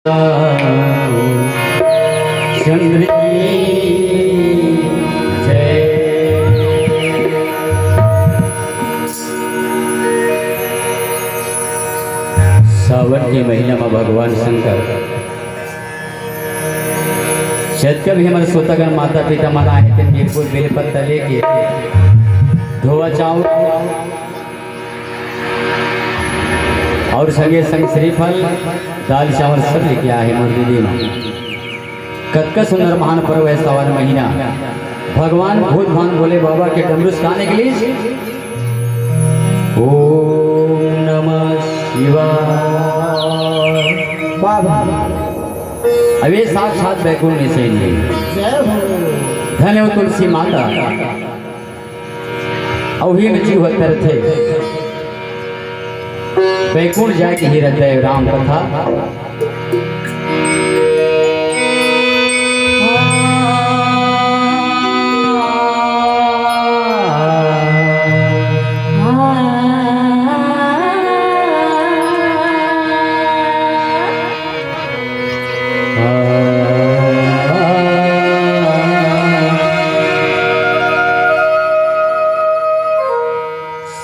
चंद्र की जय। सावन के महीना में भगवान शंकर चैत का भी हमारे श्रोतागण माता पिता माना आए थे मीरपुर बेलपत्ता लेके धोआ चावल और संगे संग श्रीफल दाल चावल सब लेके आए मुर्दी में। कतका सुंदर महान पर्व है सावन महीना। भगवान भूत भान भोले बाबा के डमरू गाने के लिए ओम नमः शिवाय। अब ये साक्षात बैकुंठ में से धन्य हो तुलसी माता अवही में जीव थे बैकुंठ जाके ही रहते है राम कथा।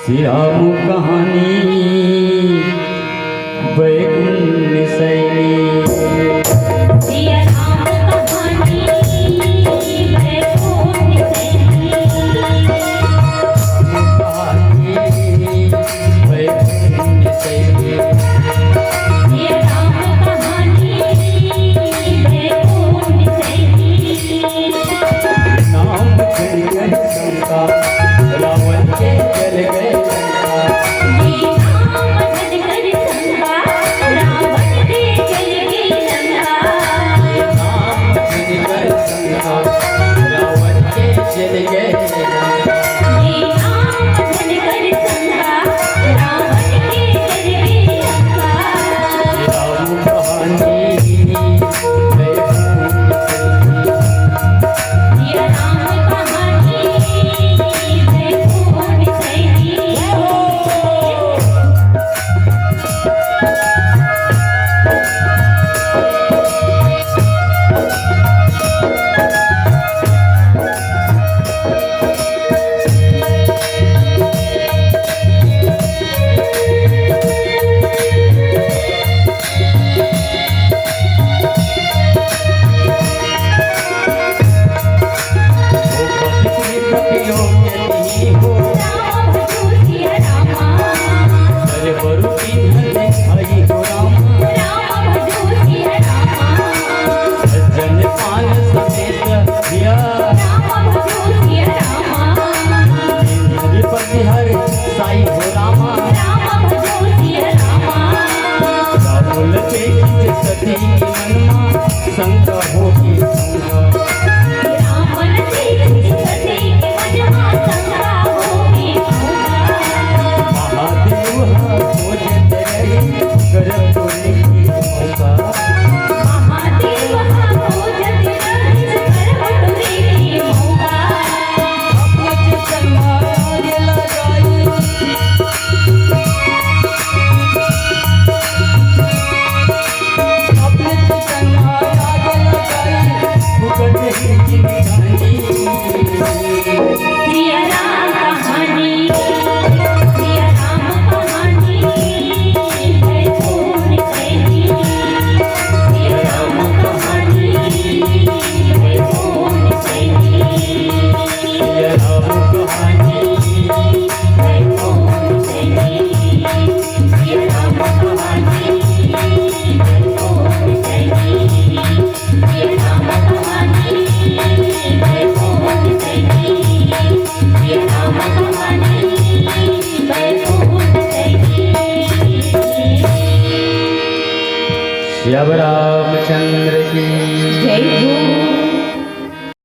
श्याम कहानी बैकुंठ सैनी श्री रामचंद्र की जय।